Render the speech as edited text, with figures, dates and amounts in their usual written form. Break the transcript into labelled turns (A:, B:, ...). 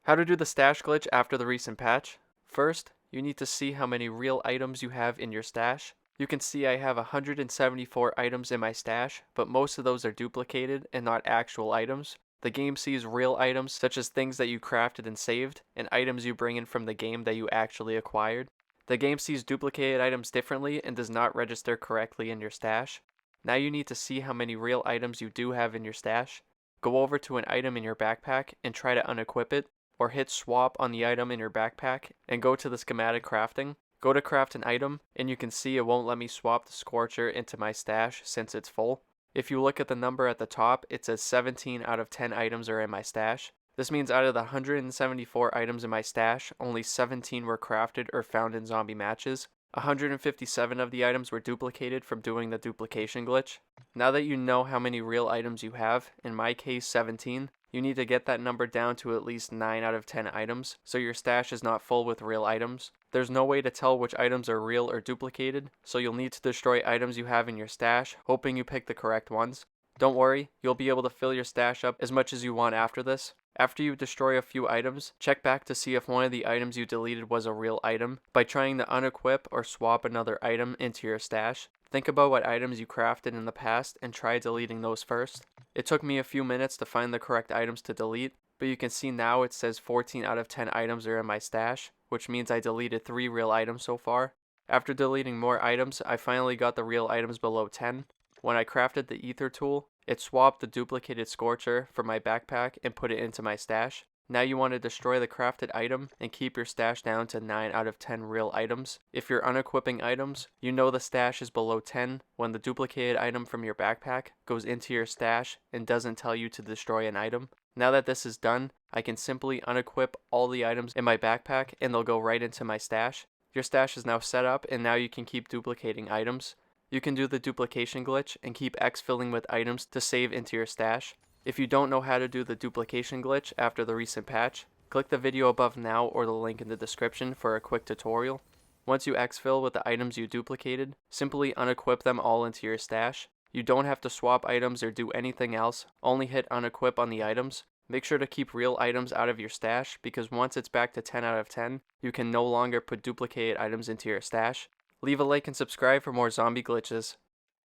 A: How to do the stash glitch after the recent patch. First, you need to see how many real items you have in your stash. You can see I have 174 items in my stash, but most of those are duplicated and not actual items. The game sees real items such as things that you crafted and saved, and items you bring in from the game that you actually acquired. The game sees duplicated items differently and does not register correctly in your stash. Now you need to see how many real items you do have in your stash. Go over to an item in your backpack and try to unequip it, or hit swap on the item in your backpack and go to the schematic crafting. Go to craft an item and you can see it won't let me swap the scorcher into my stash since it's full. If you look at the number at the top, it says 17 out of 10 items are in my stash. This means out of the 174 items in my stash, only 17 were crafted or found in zombie matches. 157 of the items were duplicated from doing the duplication glitch. Now that you know how many real items you have, in my case 17, you need to get that number down to at least 9 out of 10 items, so your stash is not full with real items. There's no way to tell which items are real or duplicated, so you'll need to destroy items you have in your stash, hoping you pick the correct ones. Don't worry, you'll be able to fill your stash up as much as you want after this. After you destroy a few items, check back to see if one of the items you deleted was a real item by trying to unequip or swap another item into your stash. Think about what items you crafted in the past and try deleting those first. It took me a few minutes to find the correct items to delete, but you can see now it says 14 out of 10 items are in my stash, which means I deleted 3 real items so far. After deleting more items, I finally got the real items below 10. When I crafted the ether tool, it swapped the duplicated scorcher from my backpack and put it into my stash. Now you want to destroy the crafted item and keep your stash down to 9 out of 10 real items. If you're unequipping items, you know the stash is below 10 when the duplicated item from your backpack goes into your stash and doesn't tell you to destroy an item. Now that this is done, I can simply unequip all the items in my backpack and they'll go right into my stash. Your stash is now set up and now you can keep duplicating items. You can do the duplication glitch and keep exfilling with items to save into your stash. If you don't know how to do the duplication glitch after the recent patch, click the video above now or the link in the description for a quick tutorial. Once you exfil with the items you duplicated, simply unequip them all into your stash. You don't have to swap items or do anything else, only hit unequip on the items. Make sure to keep real items out of your stash because once it's back to 10 out of 10, you can no longer put duplicated items into your stash. Leave a like and subscribe for more zombie glitches.